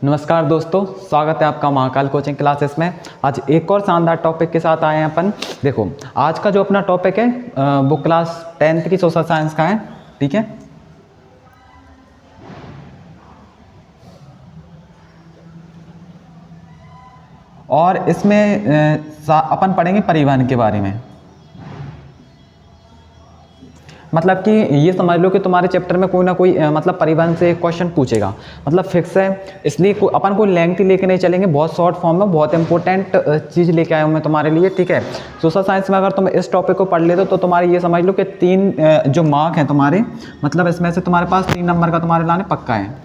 नमस्कार दोस्तों, स्वागत है आपका महाकाल कोचिंग क्लासेस में। आज एक और शानदार टॉपिक के साथ आए हैं अपन। देखो, आज का जो अपना टॉपिक है वो क्लास 10th की सोशल साइंस का है। ठीक है, और इसमें अपन पढ़ेंगे परिवहन के बारे में। मतलब कि ये समझ लो कि तुम्हारे चैप्टर में कोई ना कोई मतलब परिवहन से क्वेश्चन पूछेगा, मतलब फिक्स है। इसलिए अपन कोई लेंथ लेके नहीं चलेंगे, बहुत शॉर्ट फॉर्म में बहुत इंपॉर्टेंट चीज़ लेके आया हूँ मैं तुम्हारे लिए। ठीक है, सोशल साइंस में अगर तुम इस टॉपिक को पढ़ लेते तो तुम्हारे ये समझ लो कि 3 जो मार्क हैं तुम्हारे, मतलब इसमें से तुम्हारे पास 3 नंबर का तुम्हारे लाने पक्का है।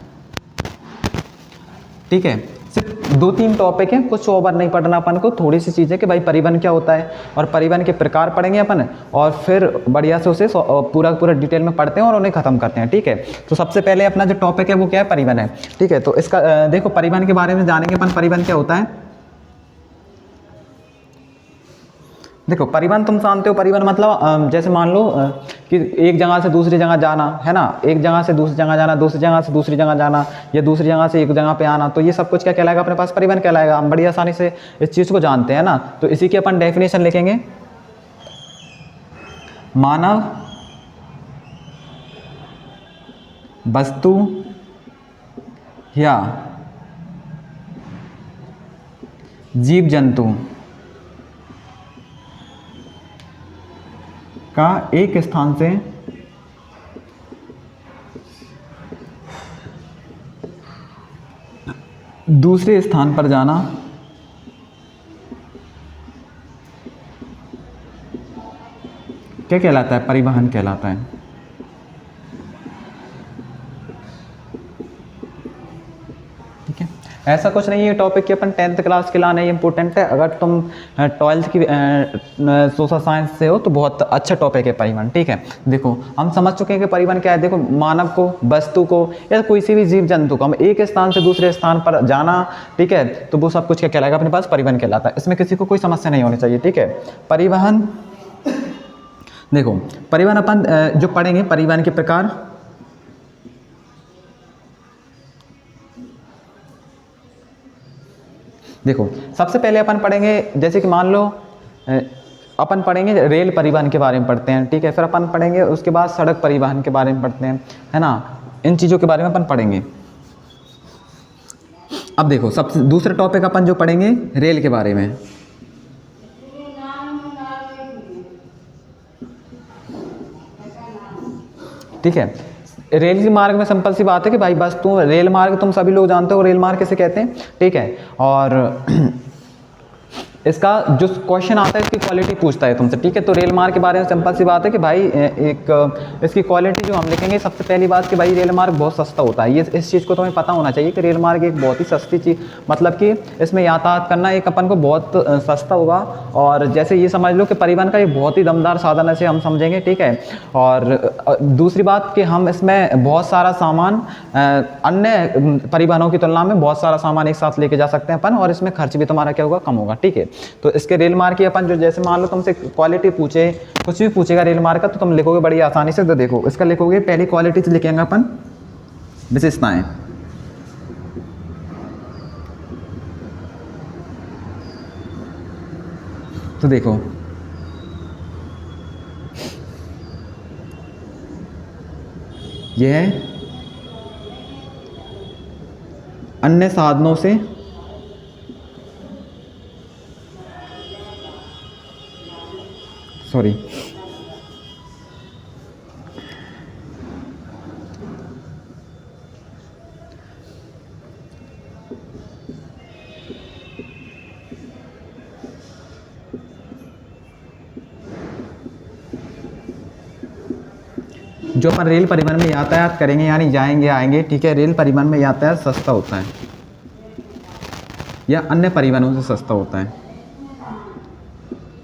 ठीक है, सिर्फ 2-3 टॉपिक हैं, कुछ ओवर नहीं पढ़ना अपन को। थोड़ी सी चीज़ें कि भाई परिवहन क्या होता है और परिवहन के प्रकार पढ़ेंगे अपन, और फिर बढ़िया से उसे पूरा डिटेल में पढ़ते हैं और उन्हें ख़त्म करते हैं। ठीक है, तो सबसे पहले अपना जो टॉपिक है वो क्या है, परिवहन है। ठीक है, तो इसका देखो, परिवहन के बारे में जानेंगे अपन। परिवहन क्या होता है, देखो परिवहन तुम जानते हो। परिवहन मतलब जैसे मान लो कि एक जगह से दूसरी जगह जाना है ना, एक जगह से दूसरी जगह जाना, दूसरी जगह से दूसरी जगह जाना, या दूसरी जगह से एक जगह पे आना, तो ये सब कुछ क्या कहलाएगा अपने पास, परिवहन कहलाएगा। हम बड़ी आसानी से इस चीज़ को जानते हैं ना। तो इसी की अपन डेफिनेशन लिखेंगे, मानव, वस्तु या जीव जंतु का एक स्थान से दूसरे स्थान पर जाना क्या कहलाता है, परिवहन कहलाता है। ठीक है, ऐसा कुछ नहीं है टॉपिक कि अपन 10th क्लास के लाना ही इंपॉर्टेंट है। अगर तुम 12th की सोशल साइंस से हो तो बहुत अच्छा टॉपिक है परिवहन। ठीक है, देखो हम समझ चुके हैं कि परिवहन क्या है। देखो, मानव को, वस्तु को या कोई सी भी जीव जंतु को हम एक स्थान से दूसरे स्थान पर जाना, ठीक है, तो वो सब कुछ क्या कहलाएगा अपने पास, परिवहन कहलाता है। इसमें किसी को कोई समस्या नहीं होनी चाहिए। ठीक है, परिवहन, देखो परिवहन अपन जो पढ़ेंगे, परिवहन के प्रकार। देखो, सबसे पहले अपन पढ़ेंगे, जैसे कि मान लो अपन पढ़ेंगे रेल परिवहन के बारे में पढ़ते हैं। ठीक है, फिर अपन पढ़ेंगे उसके बाद सड़क परिवहन के बारे में पढ़ते हैं, है ना। इन चीज़ों के बारे में अपन पढ़ेंगे। अब देखो, सबसे दूसरा टॉपिक अपन जो पढ़ेंगे रेल के बारे में। ठीक है, रेल के मार्ग में सिंपल सी बात है कि भाई बस तुम रेल मार्ग, तुम सभी लोग जानते हो रेल मार्ग किसे कहते हैं। ठीक है, और इसका जो क्वेश्चन आता है इसकी क्वालिटी पूछता है तुमसे। ठीक है, तो रेल मार्ग के बारे में सिंपल सी बात है कि भाई एक इसकी क्वालिटी जो हम लिखेंगे, सबसे पहली बात कि भाई रेल मार्ग बहुत सस्ता होता है। ये इस चीज़ को तुम्हें पता होना चाहिए कि रेल मार्ग एक बहुत ही सस्ती चीज़, मतलब कि इसमें यातायात करना एक अपन को बहुत सस्ता होगा। और जैसे ये समझ लो कि परिवहन का एक बहुत ही दमदार साधन है, से हम समझेंगे। ठीक है, और दूसरी बात कि हम इसमें बहुत सारा सामान अन्य परिवहनों की तुलना में बहुत सारा सामान एक साथ लेके जा सकते हैं अपन, और इसमें खर्च भी तुम्हारा क्या होगा, कम होगा। ठीक है, तो इसके रेल मार्ग की अपन जो, जैसे मान लो तुमसे क्वालिटी पूछे, कुछ भी पूछेगा रेल मार्ग का, तो तुम लिखोगे बड़ी आसानी से। तो देखो, इसका लिखोगे, पहली क्वालिटी से लिखेंगे अपन विशेषताएं। तो देखो, यह अन्य साधनों से सॉरी जो अपन रेल परिवहन में यातायात करेंगे, यानी जाएंगे आएंगे, ठीक है, रेल परिवहन में यातायात सस्ता होता है या अन्य परिवहनों से सस्ता होता है,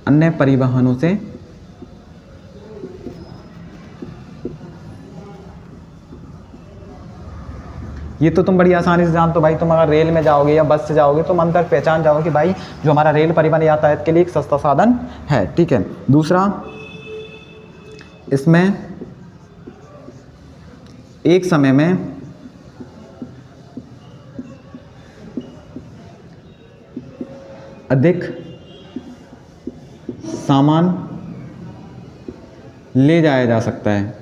अन्य परिवहनों से ये तो तुम बड़ी आसानी से जानते हो भाई। तुम अगर रेल में जाओगे या बस से जाओगे तो अंतर पहचान जाओगे कि भाई जो हमारा रेल परिवहन यातायात के लिए एक सस्ता साधन है। ठीक है, दूसरा, इसमें एक समय में अधिक सामान ले जाया जा सकता है।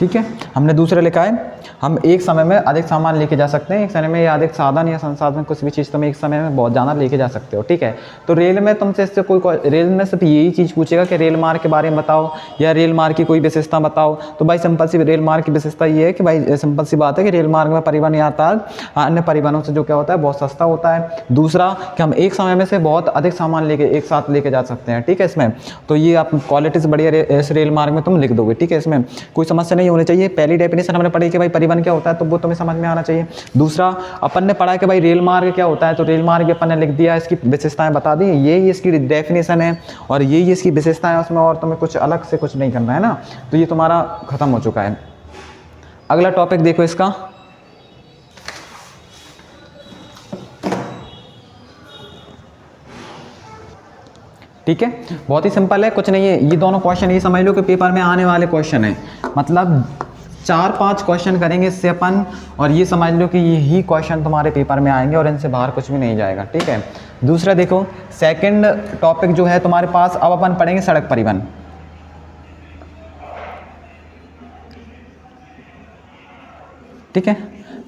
ठीक है, हमने दूसरा लिखा है, हम एक समय में अधिक सामान लेके जा सकते हैं, एक समय में या अधिक साधन या संसाधन कुछ भी चीज़ तुम एक समय में बहुत ज़्यादा लेके जा सकते हो। ठीक है, तो रेल में तुमसे इससे रेल में सिर्फ यही चीज़ पूछेगा कि रेल मार्ग के बारे में बताओ या रेल मार्ग की कोई विशेषता बताओ। तो भाई सिंपल सी रेल मार्ग की विशेषता ये है कि भाई सिंपल सी बात है कि रेल मार्ग में परिवहन यातायात अन्य परिवहनों से जो क्या होता है बहुत सस्ता होता है। दूसरा कि हम एक समय में से बहुत अधिक सामान एक साथ लेके जा सकते हैं। ठीक है, इसमें तो ये आप क्वालिटीज़ बढ़िया इस रेल मार्ग में तुम लिख दोगे। ठीक है, इसमें कोई समस्या नहीं होनी चाहिए। पहली डेफिनेशन हमने पढ़ी कि भाई परिवहन क्या होता है, तो वो तुम्हें समझ में आना चाहिए। दूसरा अपन ने पढ़ा कि भाई रेल मार्ग क्या होता है, तो रेल मार्ग अपन ने लिख दिया, इसकी विशेषताएं बता दी, यही इसकी डेफिनेशन है और यही इसकी विशेषताएं, उसमें और तुम्हें कुछ अलग से कुछ नहीं करना है ना। तो ये तुम्हारा खत्म हो चुका है। अगला टॉपिक देखो इसका, ठीक है, बहुत ही सिंपल है, कुछ नहीं है। ये दोनों क्वेश्चन ये समझ लो कि पेपर में आने वाले क्वेश्चन है, मतलब 4-5 क्वेश्चन करेंगे इससे अपन, और ये समझ लो कि यही क्वेश्चन तुम्हारे पेपर में आएंगे और इनसे बाहर कुछ भी नहीं जाएगा। ठीक है, दूसरा देखो, सेकंड टॉपिक जो है तुम्हारे पास, अब अपन पढ़ेंगे सड़क परिवहन। ठीक है,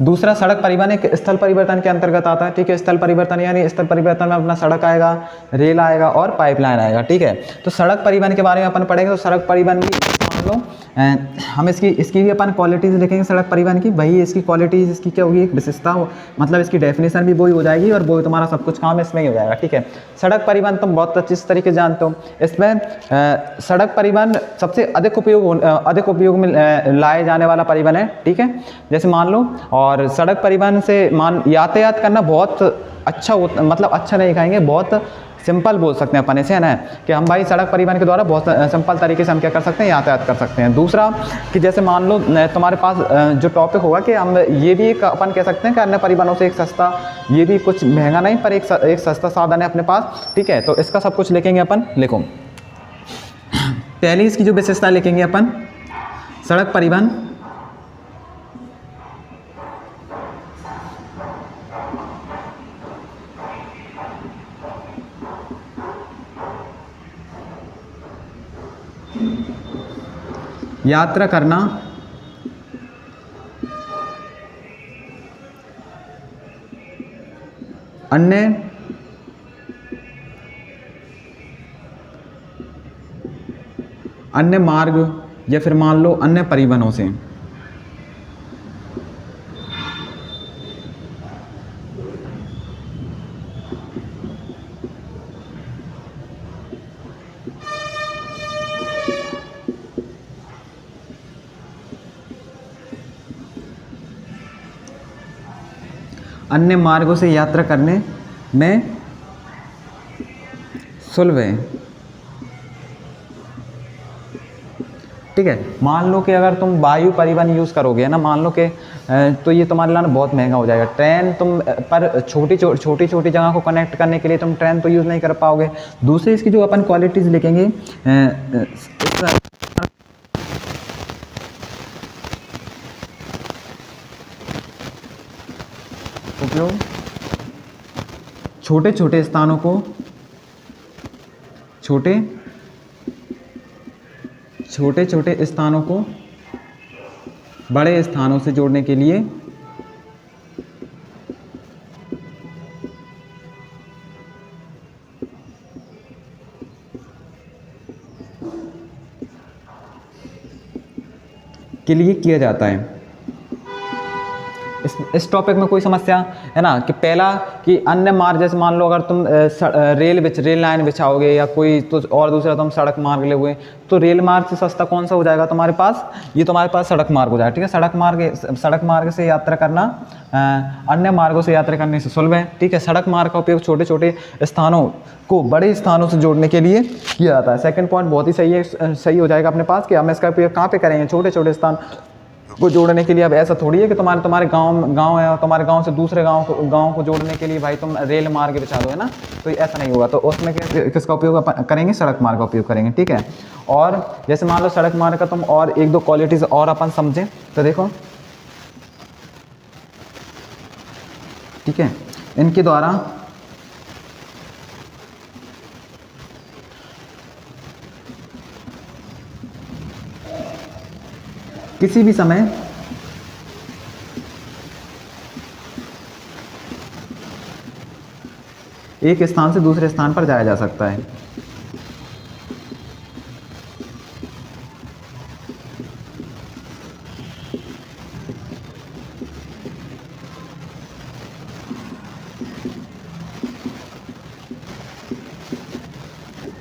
दूसरा सड़क परिवहन एक स्थल परिवर्तन के अंतर्गत आता है। ठीक है, स्थल परिवर्तन यानी स्थल परिवर्तन में अपना सड़क आएगा, रेल आएगा और पाइपलाइन आएगा। ठीक है, तो सड़क परिवहन के बारे में अपन पढ़ेंगे। तो सड़क परिवहन भी मान लो हम इसकी भी अपन क्वालिटीज़ लिखेंगे सड़क परिवहन की। वही इसकी क्वालिटीज़, इसकी क्या होगी, एक विशेषता हो, मतलब इसकी डेफिनेशन भी वही हो जाएगी और वही तुम्हारा सब कुछ काम इसमें ही हो जाएगा। ठीक है, सड़क परिवहन तुम बहुत अच्छी तरीके से जानते हो। इसमें सड़क परिवहन सबसे अधिक उपयोग में लाए जाने वाला परिवहन है। ठीक है, जैसे मान लो, और सड़क परिवहन से यातायात करना बहुत अच्छा होता, मतलब अच्छा नहीं कहेंगे, बहुत सिंपल बोल सकते हैं अपन ऐसे, है ना, कि हम भाई सड़क परिवहन के द्वारा बहुत सिंपल तरीके से हम क्या कर सकते हैं, यातायात कर सकते हैं। दूसरा कि जैसे मान लो तुम्हारे पास जो टॉपिक होगा कि हम ये भी एक अपन कह सकते हैं कि अन्य परिवहनों से एक सस्ता, ये भी कुछ महंगा नहीं पर एक सस्ता साधन है अपने पास। ठीक है, तो इसका सब कुछ लिखेंगे अपन। लिखो, पहली इसकी जो विशेषता लिखेंगे अपन, सड़क परिवहन यात्रा करना अन्य मार्ग या फिर मान लो अन्य परिवहनों से अन्य मार्गों से यात्रा करने में सुलभ है। ठीक है, मान लो कि अगर तुम वायु परिवहन यूज़ करोगे ना, मान लो कि तो ये तुम्हारे लिए बहुत महंगा हो जाएगा। ट्रेन तुम पर छोटी छोटी जगह को कनेक्ट करने के लिए तुम ट्रेन तो यूज़ नहीं कर पाओगे। दूसरी इसकी जो अपन क्वालिटीज़ लिखेंगे, उपयोग छोटे छोटे स्थानों को छोटे स्थानों को बड़े स्थानों से जोड़ने के लिए किया जाता है। इस टॉपिक में कोई समस्या है ना, कि पहला कि अन्य मार्ग, जैसे मान लो अगर तुम रेल लाइन बिछाओगे या कोई तो, और दूसरा तुम सड़क मार्ग ले हुए, तो रेल मार्ग से सस्ता कौन सा हो जाएगा तुम्हारे पास, ये तुम्हारे पास सड़क मार्ग हो जाएगा। ठीक है, सड़क मार्ग से यात्रा करना अन्य मार्गों से यात्रा करने से सुलभ है। ठीक है, सड़क मार्ग का उपयोग छोटे छोटे स्थानों को बड़े स्थानों से जोड़ने के लिए किया जाता है। सेकंड पॉइंट बहुत ही सही हो जाएगा अपने पास, कि हम इसका उपयोग कहाँ पे करेंगे, छोटे छोटे स्थान को जोड़ने के लिए। अब ऐसा थोड़ी है कि तुम्हारे गांव है और तुम्हारे गांव से दूसरे गांव को जोड़ने के लिए भाई तुम रेल मार्ग बिछा दो, है ना, तो ऐसा नहीं होगा। तो उसमें किसका उपयोग अपन करेंगे? सड़क मार्ग का उपयोग करेंगे, ठीक है। और जैसे मान लो सड़क मार्ग का तुम और एक दो क्वालिटीज और अपन समझें तो देखो, ठीक है, इनके द्वारा किसी भी समय एक स्थान से दूसरे स्थान पर जाया जा सकता है।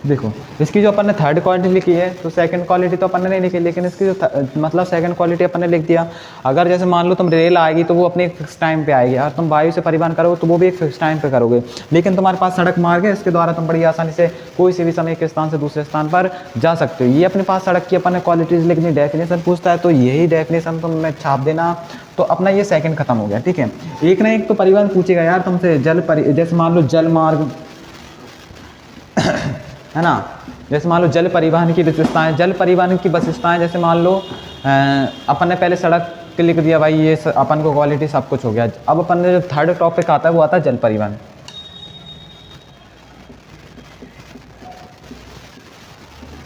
देखो इसकी जो अपन ने थर्ड क्वालिटी लिखी है, तो सेकंड क्वालिटी तो अपन ने नहीं लिखी, लेकिन इसकी जो मतलब सेकंड क्वालिटी अपन ने लिख दिया। अगर जैसे मान लो तुम रेल आएगी तो वो अपने एक फिक्स टाइम पे आएगी, और तुम वायु से परिवहन करोगे तो वो भी एक फिक्स टाइम पे करोगे। लेकिन तुम्हारे पास सड़क मार्ग है, इसके द्वारा तुम बड़ी आसानी से कोई से भी समय एक स्थान से दूसरे स्थान पर जा सकते हो। ये अपने पास सड़क की अपन ने क्वालिटीज लिखनी, डेफिनेशन पूछता है तो यही डेफिनेशन तुम छाप देना, तो अपना ये सेकंड खत्म हो गया, ठीक है। एक ना एक तो परिवहन पूछेगा यार तुमसे, जैसे मान लो जल मार्ग है ना, जैसे मान लो जल परिवहन की विशेषताएं, जल परिवहन की विशेषताएं, जैसे मान लो अपन ने पहले सड़क लिख दिया भाई, ये अपन को क्वालिटी सब कुछ हो गया। अब अपन ने जो थर्ड टॉपिक आता है वो आता है जल परिवहन,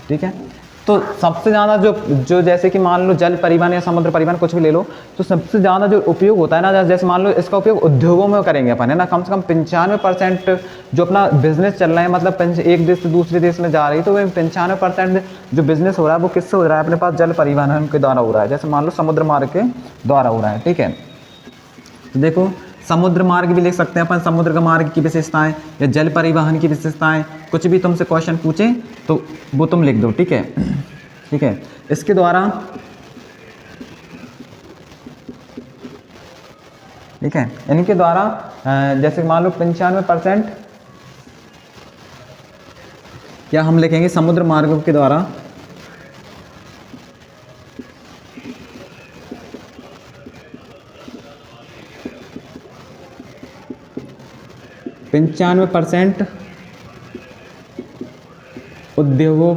ठीक है। तो सबसे ज़्यादा जो जैसे कि मान लो जल परिवहन या समुद्र परिवहन कुछ भी ले लो, तो सबसे ज़्यादा जो उपयोग होता है ना, जैसे मान लो इसका उपयोग उद्योगों में करेंगे अपन, है ना। कम से कम 95% जो अपना बिजनेस चल रहा है, मतलब एक देश से दूसरे देश में जा रही, तो 95% जो बिजनेस हो रहा है वो किससे हो रहा है? अपने पास जल परिवहन के द्वारा हो रहा है। जैसे मान लो समुद्र मार्ग के द्वारा हो रहा है, ठीक है। तो देखो समुद्र मार्ग भी लिख सकते हैं अपन, समुद्र का मार्ग की विशेषताएं या जल परिवहन की विशेषताएं, कुछ भी तुमसे क्वेश्चन पूछे तो वो तुम लिख दो, ठीक है, ठीक है। इसके द्वारा, ठीक है, इनके द्वारा जैसे मान लो 95%, या हम लिखेंगे समुद्र मार्गों के द्वारा 95% उद्योगों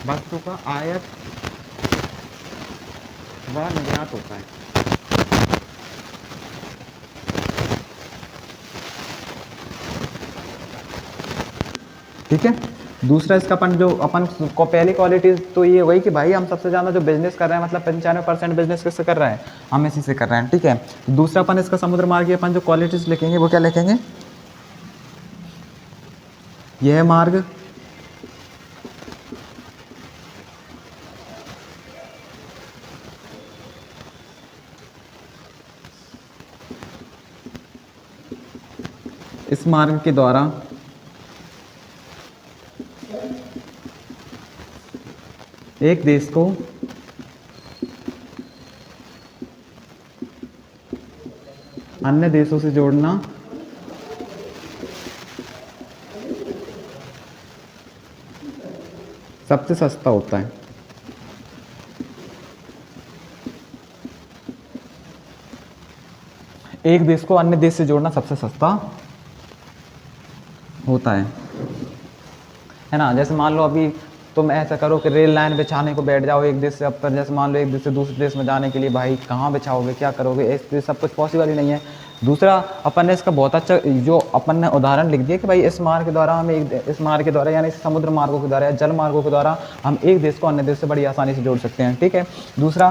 वस्तु का आयात व निर्यात होता है। ठीक है। दूसरा इसका अपन को पहली क्वालिटी तो ये वही कि भाई हम सबसे ज़्यादा जो बिजनेस कर रहे हैं, मतलब 95% बिजनेस किससे कर रहे हैं? हम इसी से कर रहे हैं, ठीक है। दूसरा अपन इसका समुद्र मार्ग की अपन जो क्वालिटीज लिखेंगे वो क्या लिखेंगे? यह मार्ग इस मार्ग के द्वारा एक देश को अन्य देशों से जोड़ना सबसे सस्ता होता है। एक देश को अन्य देश से जोड़ना सबसे सस्ता होता है ना। जैसे मान लो अभी तुम ऐसा करो कि रेल लाइन बिछाने को बैठ जाओ एक देश से, अब जैसे मान लो एक देश से दूसरे देश में जाने के लिए, भाई कहाँ बिछाओगे, क्या करोगे? ऐसे सब कुछ पॉसिबल ही नहीं है। दूसरा अपन ने इसका बहुत अच्छा जो अपन ने उदाहरण लिख दिया कि भाई इस मार्ग के द्वारा हम इस मार्ग के द्वारा यानी समुद्र मार्गों के द्वारा या जल मार्गों के द्वारा हम एक देश को अन्य देश से बड़ी आसानी से जोड़ सकते हैं, ठीक है। दूसरा,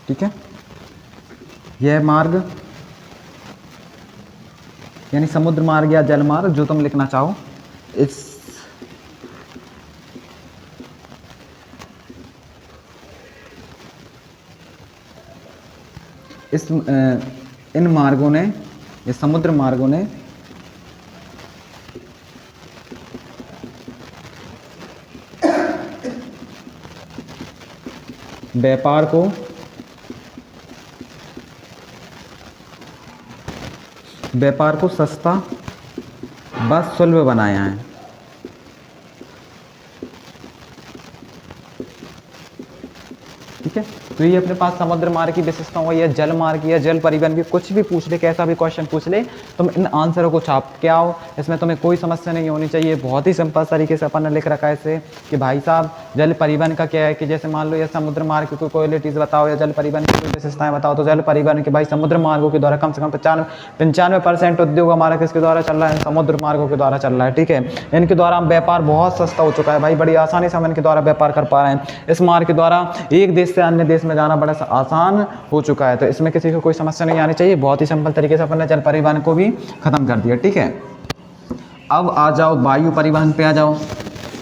ठीक है, यह मार्ग यानी समुद्र मार्ग या जल मार्ग जो तुम लिखना चाहो, इन मार्गों ने, ये समुद्र मार्गों ने व्यापार को व्यापार को सस्ता व सुलभ बनाया है। ठीक है, तो ये अपने पास समुद्र मार्ग की विशेषताओं या जल मार्ग या जल परिवहन भी कुछ भी पूछ ले, कैसा भी क्वेश्चन पूछ ले, तुम इन आंसरों को छाप के आओ। इसमें तुम्हें कोई समस्या नहीं होनी चाहिए। बहुत ही सिंपल तरीके से अपन ने लिख रखा है इसे कि भाई साहब जल परिवहन का क्या है कि जैसे मान लो या समुद्र मार्ग की कोई क्वालिटीज़ बताओ या जल परिवहन की कोई विशेषताएं बताओ। तो जल परिवहन के भाई समुद्र मार्गों के द्वारा कम से कम 95% उद्योग हमारा किसके द्वारा चल रहा है, समुद्र मार्गों के द्वारा चल रहा है। ठीक है, इनके द्वारा हम व्यापार बहुत सस्ता हो चुका है भाई, बड़ी आसानी से हम इनके द्वारा व्यापार कर पा रहे हैं। इस मार्ग के द्वारा एक देश से अन्य देश में जाना बड़ा आसान हो चुका है, तो इसमें किसी को कोई समस्या नहीं आनी चाहिए। बहुत ही सिंपल तरीके से अपन ने जल परिवहन को भी खत्म कर दिया। ठीक है, अब आ जाओ वायु परिवहन पे आ जाओ।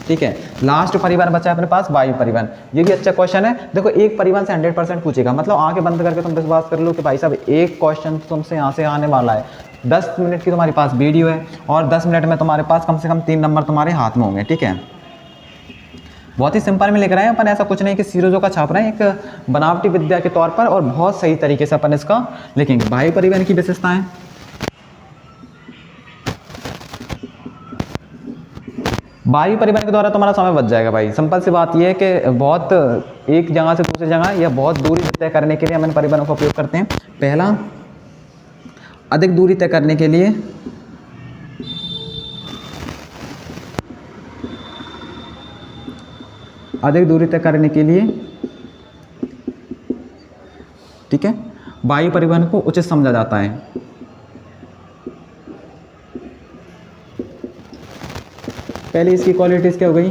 ठीक है, लास्ट परिवहन बचा है अपने पास वायु परिवहन। ये भी अच्छा क्वेश्चन है। देखो एक परिवहन से 100% पूछेगा, मतलब आंखें बंद करके तुम विश्वास कर लो कि भाई साहब एक क्वेश्चन तुमसे यहाँ से आने वाला है। 10 मिनट की तुम्हारे पास वीडियो है और 10 मिनट में तुम्हारे पास कम से कम 3 नंबर तुम्हारे हाथ में होंगे। ठीक है, बहुत ही सिंपल में लिख रहे हैं अपन, ऐसा कुछ नहीं कि सीरीजों का छाप रहे हैं, एक बनावटी विद्या के तौर पर, और बहुत सही तरीके से अपन इसका लिखेंगे। वायु परिवहन की विशेषताएं, वायु परिवहन के द्वारा तुम्हारा समय बच जाएगा भाई। सिंपल सी बात यह है कि बहुत एक जगह से दूसरी जगह या बहुत दूरी तय करने के लिए हम इन परिवहनों का उपयोग करते हैं। पहला, अधिक दूरी तय करने के लिए ठीक है, वायु परिवहन को उचित समझा जाता है। पहले इसकी क्वालिटीज क्या हो गई,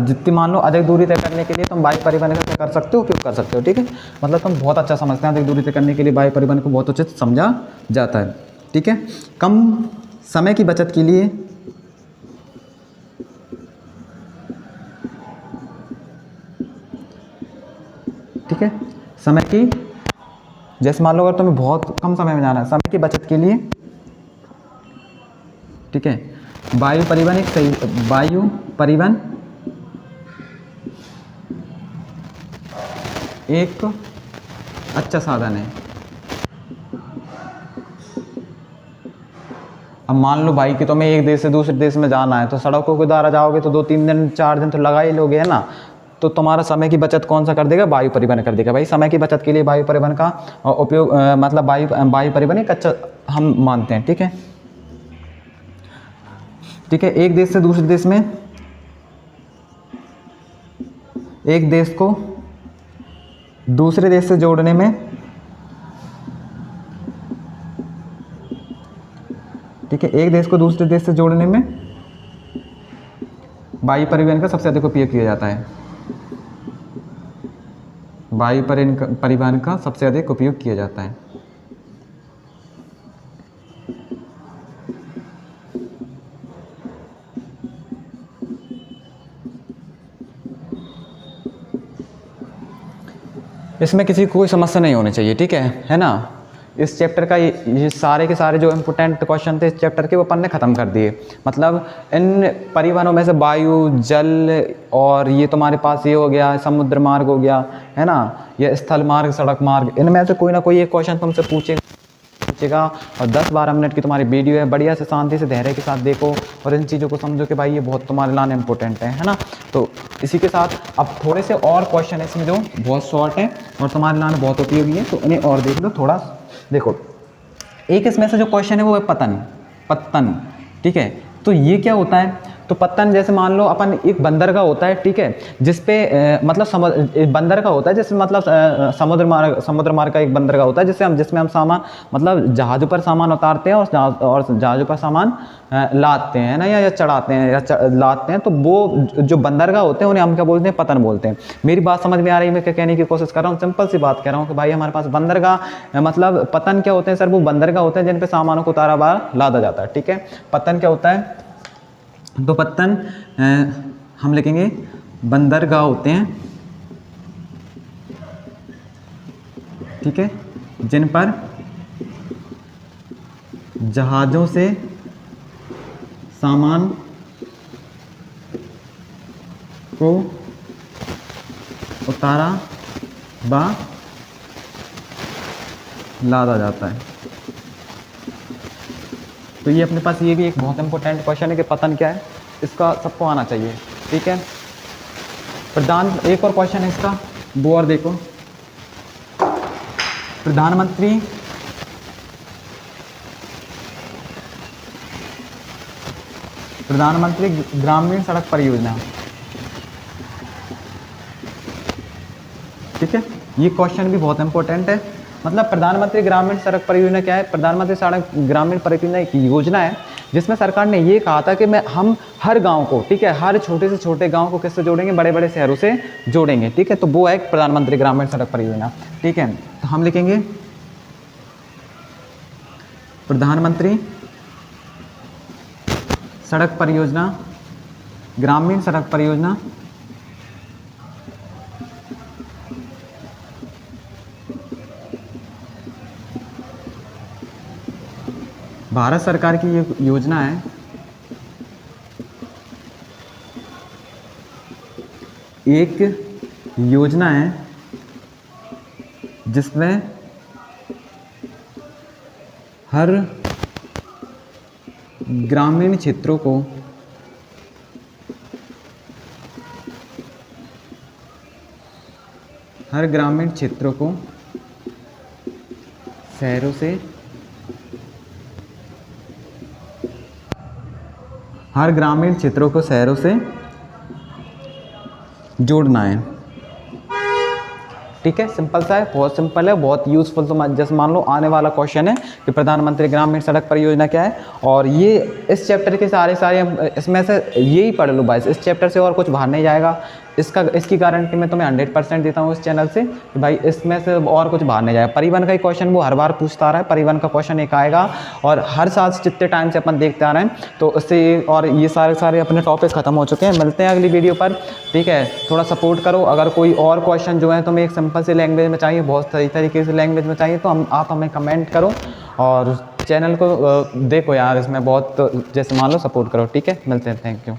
जितनी मान लो अधिक दूरी तय करने के लिए तुम वायु परिवहन का क्या कर सकते हो, उपयोग कर सकते हो। ठीक है, मतलब तुम बहुत अच्छा समझते हैं, अधिक दूरी तय करने के लिए वायु परिवहन को बहुत उचित समझा जाता है। ठीक है, कम समय की बचत के लिए ठीक है, समय की, जैसे मान लो अगर तुम्हें बहुत कम समय में जाना है, समय की बचत के लिए, ठीक है, वायु परिवहन एक सही, वायु परिवहन एक अच्छा साधन है। अब मान लो भाई कि तुम्हें एक देश से दूसरे देश में जाना है, तो सड़कों के द्वारा जाओगे तो 2-3 दिन 4 दिन तो लगा ही लोगे, है ना। तो तुम्हारा समय की बचत कौन सा कर देगा, वायु परिवहन कर देगा भाई। समय की बचत के लिए वायु परिवहन का उपयोग मतलब वायु परिवहन एक अच्छा हम मानते हैं। ठीक है, ठीक है, एक देश से दूसरे देश में, एक देश को दूसरे देश से जोड़ने में, ठीक है, एक देश को दूसरे देश से जोड़ने में वायु परिवहन का सबसे अधिक उपयोग किया जाता है। वायु परिवहन का सबसे अधिक उपयोग किया जाता है। इसमें किसी को कोई समस्या नहीं होनी चाहिए। ठीक है ना। इस चैप्टर का ये सारे के सारे जो इम्पोर्टेंट क्वेश्चन थे इस चैप्टर के वो अपन ने ख़त्म कर दिए। मतलब इन परिवहनों में से वायु, जल और ये तुम्हारे पास ये हो गया समुद्र मार्ग हो गया, है ना, या स्थल मार्ग, सड़क मार्ग, इनमें से कोई ना कोई एक क्वेश्चन तुमसे पूछेगा। और 10-12 मिनट की तुम्हारी वीडियो है, बढ़िया से शांति से धैर्य के साथ देखो और इन चीज़ों को समझो कि भाई ये बहुत तुम्हारे लिए इम्पोर्टेंट है ना। तो इसी के साथ अब थोड़े से और क्वेश्चन इसमें जो बहुत शॉर्ट है और तुम्हारे लिए बहुत उपयोगी है, तो इन्हें और देख लो थोड़ा। देखो एक इसमें से जो क्वेश्चन है वो है पत्तन। ठीक है, तो ये क्या होता है, तो पत्तन जैसे मान लो अपन एक बंदरगाह होता है, ठीक है, जिसपे मतलब बंदरगाह होता है जिसमें मतलब समुद्र मार्ग का एक बंदरगाह होता है जिसमें हम सामान मतलब जहाज़ों पर सामान उतारते हैं और जहाज़ों पर सामान लादते हैं ना, या चढ़ाते हैं या लादते हैं। तो वो जो बंदरगाह होते हैं उन्हें हम क्या बोलते हैं, पत्तन बोलते हैं। मेरी बात समझ में आ रही है, मैं क्या कहने की कोशिश कर रहा हूँ, सिंपल सी बात कह रहा हूँ कि भाई हमारे पास बंदरगाह मतलब पत्तन क्या होते हैं सर, वो बंदरगाह होते हैं जिन पे सामानों को उतारा बार लादा जाता है। ठीक है, पत्तन क्या होता है, तो पत्तन हम लिखेंगे बंदरगाह होते हैं, ठीक है, जिन पर जहाज़ों से सामान को उतारा व लादा जाता है। तो ये अपने पास ये भी एक बहुत इंपॉर्टेंट क्वेश्चन है कि पतन क्या है, इसका सबको आना चाहिए। ठीक है, प्रधान एक और क्वेश्चन है इसका, वो और देखो, प्रधानमंत्री ग्रामीण सड़क परियोजना। ठीक है, ये क्वेश्चन भी बहुत इंपॉर्टेंट है। मतलब प्रधानमंत्री ग्रामीण सड़क परियोजना क्या है? प्रधानमंत्री सड़क ग्रामीण परियोजना एक योजना है जिसमें सरकार ने ये कहा था कि हम हर गांव को, ठीक है, हर छोटे से छोटे गांव को किससे जोड़ेंगे? बड़े बड़े शहरों से जोड़ेंगे। ठीक है, तो वो है प्रधानमंत्री ग्रामीण सड़क परियोजना। ठीक है, तो हम लिखेंगे प्रधानमंत्री सड़क परियोजना, ग्रामीण सड़क परियोजना भारत सरकार की ये योजना है। एक योजना है जिसमें हर ग्रामीण क्षेत्रों को शहरों से जोड़ना है। ठीक है, सिंपल सा है, बहुत सिंपल है, बहुत यूजफुल। तो जैसे मान लो आने वाला क्वेश्चन है कि प्रधानमंत्री ग्रामीण सड़क परियोजना क्या है, और ये इस चैप्टर के सारे इसमें से यही पढ़ लो भाई, इस चैप्टर से और कुछ बाहर नहीं जाएगा। इसकी गारंटी मैं तुम्हें 100% देता हूँ इस चैनल से कि भाई इसमें से और कुछ बाहर नहीं जाएगा। परिवहन का ही क्वेश्चन वो हर बार पूछता आ रहा है, परिवहन का क्वेश्चन एक आएगा, और हर साल से जितने टाइम से अपन देखते आ रहे हैं, तो उससे और ये सारे अपने टॉपिक खत्म हो चुके हैं। मिलते हैं अगली वीडियो पर। ठीक है, थोड़ा सपोर्ट करो। अगर कोई और क्वेश्चन जो है तुम्हें एक सिंपल से लैंग्वेज में चाहिए, बहुत सही तरीके से लैंग्वेज में चाहिए, तो आप हमें कमेंट करो और चैनल को देखो यार, इसमें बहुत जैसे मान लो सपोर्ट करो। ठीक है, मिलते हैं, थैंक यू।